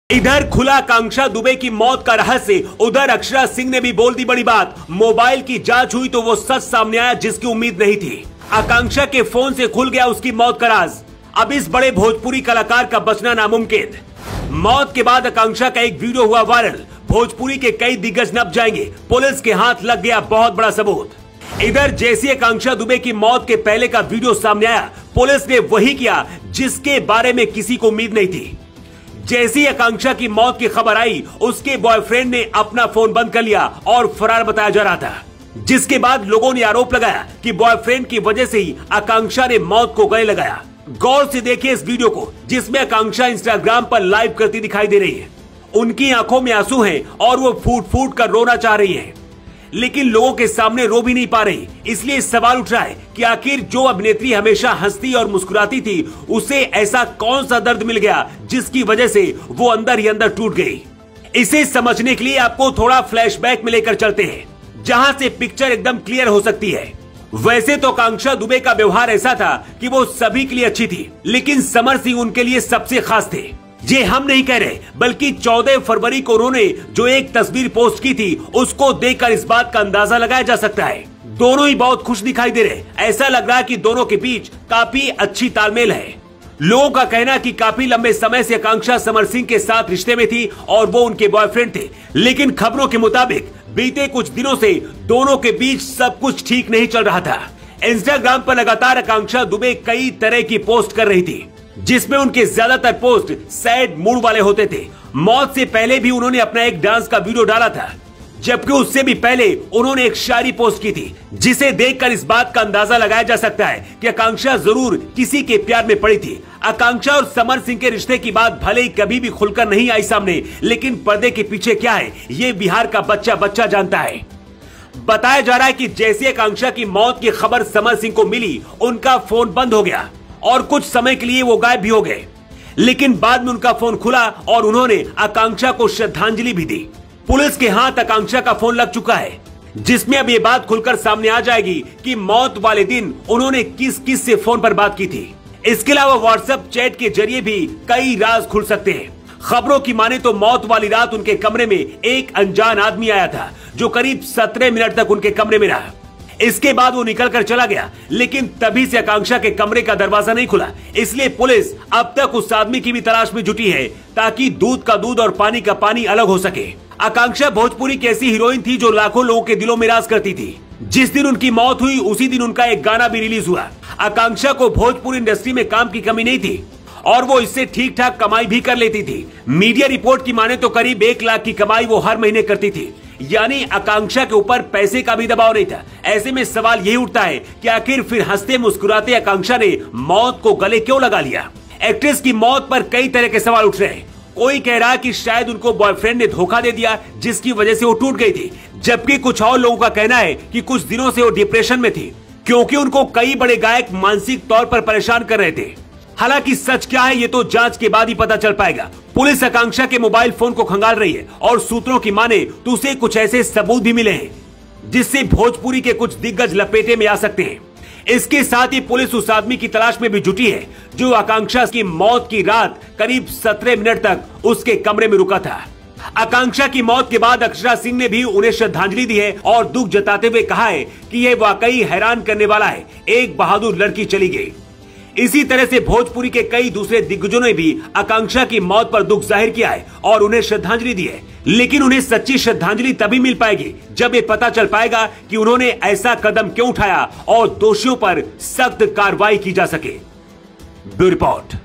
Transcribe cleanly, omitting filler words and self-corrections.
इधर खुला आकांक्षा दुबे की मौत का रहस्य, उधर अक्षरा सिंह ने भी बोल दी बड़ी बात। मोबाइल की जांच हुई तो वो सच सामने आया जिसकी उम्मीद नहीं थी। आकांक्षा के फोन से खुल गया उसकी मौत का राज। अब इस बड़े भोजपुरी कलाकार का बचना नामुमकिन। मौत के बाद आकांक्षा का एक वीडियो हुआ वायरल। भोजपुरी के कई दिग्गज नप जाएंगे, पुलिस के हाथ लग गया बहुत बड़ा सबूत। इधर जैसी आकांक्षा दुबे की मौत के पहले का वीडियो सामने आया, पुलिस ने वही किया जिसके बारे में किसी को उम्मीद नहीं थी। जैसी आकांक्षा की मौत की खबर आई, उसके बॉयफ्रेंड ने अपना फोन बंद कर लिया और फरार बताया जा रहा था, जिसके बाद लोगों ने आरोप लगाया कि बॉयफ्रेंड की वजह से ही आकांक्षा ने मौत को गले लगाया। गौर से देखिए इस वीडियो को, जिसमें आकांक्षा इंस्टाग्राम पर लाइव करती दिखाई दे रही है। उनकी आंखों में आंसू हैं और वो फूट फूट कर रोना चाह रही है, लेकिन लोगों के सामने रो भी नहीं पा रही। इसलिए सवाल उठ रहा है कि आखिर जो अभिनेत्री हमेशा हंसती और मुस्कुराती थी, उसे ऐसा कौन सा दर्द मिल गया जिसकी वजह से वो अंदर ही अंदर टूट गई। इसे समझने के लिए आपको थोड़ा फ्लैशबैक में लेकर चलते हैं, जहां से पिक्चर एकदम क्लियर हो सकती है। वैसे तो आकांक्षा दुबे का व्यवहार ऐसा था कि वो सभी के लिए अच्छी थी, लेकिन समर सिंह उनके लिए सबसे खास थे। ये हम नहीं कह रहे, बल्कि 14 फरवरी को उन्होंने जो एक तस्वीर पोस्ट की थी, उसको देखकर इस बात का अंदाजा लगाया जा सकता है। दोनों ही बहुत खुश दिखाई दे रहे। ऐसा लग रहा है कि दोनों के बीच काफी अच्छी तालमेल है। लोगों का कहना कि काफी लंबे समय से आकांक्षा समर सिंह के साथ रिश्ते में थी और वो उनके बॉयफ्रेंड थे, लेकिन खबरों के मुताबिक बीते कुछ दिनों से दोनों के बीच सब कुछ ठीक नहीं चल रहा था। इंस्टाग्राम पर लगातार आकांक्षा दुबे कई तरह की पोस्ट कर रही थी, जिसमें उनके ज्यादातर पोस्ट सैड मूड वाले होते थे। मौत से पहले भी उन्होंने अपना एक डांस का वीडियो डाला था, जबकि उससे भी पहले उन्होंने एक शायरी पोस्ट की थी, जिसे देखकर इस बात का अंदाजा लगाया जा सकता है कि आकांक्षा जरूर किसी के प्यार में पड़ी थी। आकांक्षा और समर सिंह के रिश्ते की बात भले ही कभी भी खुलकर नहीं आई सामने, लेकिन पर्दे के पीछे क्या है, ये बिहार का बच्चा जानता है। बताया जा रहा है कि जैसे आकांक्षा की मौत की खबर समर सिंह को मिली, उनका फोन बंद हो गया और कुछ समय के लिए वो गायब भी हो गए, लेकिन बाद में उनका फोन खुला और उन्होंने आकांक्षा को श्रद्धांजलि भी दी। पुलिस के हाथ आकांक्षा का फोन लग चुका है, जिसमें अब ये बात खुलकर सामने आ जाएगी कि मौत वाले दिन उन्होंने किस किस से फोन पर बात की थी। इसके अलावा व्हाट्सएप चैट के जरिए भी कई राज खुल सकते हैं। खबरों की माने तो मौत वाली रात उनके कमरे में एक अनजान आदमी आया था, जो करीब 17 मिनट तक उनके कमरे में रहा। इसके बाद वो निकल कर चला गया, लेकिन तभी से आकांक्षा के कमरे का दरवाजा नहीं खुला। इसलिए पुलिस अब तक उस आदमी की भी तलाश में जुटी है, ताकि दूध का दूध और पानी का पानी अलग हो सके। आकांक्षा भोजपुरी की ऐसी हीरोइन थी जो लाखों लोगों के दिलों में राज करती थी। जिस दिन उनकी मौत हुई, उसी दिन उनका एक गाना भी रिलीज हुआ। आकांक्षा को भोजपुरी इंडस्ट्री में काम की कमी नहीं थी और वो इससे ठीक ठाक कमाई भी कर लेती थी। मीडिया रिपोर्ट की माने तो करीब 1 लाख की कमाई वो हर महीने करती थी, यानी आकांक्षा के ऊपर पैसे का भी दबाव नहीं था। ऐसे में सवाल यही उठता है कि आखिर फिर हंसते मुस्कुराते आकांक्षा ने मौत को गले क्यों लगा लिया। एक्ट्रेस की मौत पर कई तरह के सवाल उठ रहे हैं। कोई कह रहा है कि शायद उनको बॉयफ्रेंड ने धोखा दे दिया, जिसकी वजह से वो टूट गई थी, जबकि कुछ और लोगों का कहना है कि कुछ दिनों से वो डिप्रेशन में थी, क्योंकि उनको कई बड़े गायक मानसिक तौर पर परेशान कर रहे थे। हालांकि सच क्या है ये तो जांच के बाद ही पता चल पाएगा। पुलिस आकांक्षा के मोबाइल फोन को खंगाल रही है और सूत्रों की माने तो उसे कुछ ऐसे सबूत भी मिले हैं, जिससे भोजपुरी के कुछ दिग्गज लपेटे में आ सकते हैं। इसके साथ ही पुलिस उस आदमी की तलाश में भी जुटी है, जो आकांक्षा की मौत की रात करीब 17 मिनट तक उसके कमरे में रुका था। आकांक्षा की मौत के बाद अक्षरा सिंह ने भी उन्हें श्रद्धांजलि दी है और दुख जताते हुए कहा है कि यह वाकई हैरान करने वाला है, एक बहादुर लड़की चली गई। इसी तरह से भोजपुरी के कई दूसरे दिग्गजों ने भी आकांक्षा की मौत पर दुख जाहिर किया है और उन्हें श्रद्धांजलि दी है, लेकिन उन्हें सच्ची श्रद्धांजलि तभी मिल पाएगी जब ये पता चल पाएगा कि उन्होंने ऐसा कदम क्यों उठाया और दोषियों पर सख्त कार्रवाई की जा सके। Bureau report.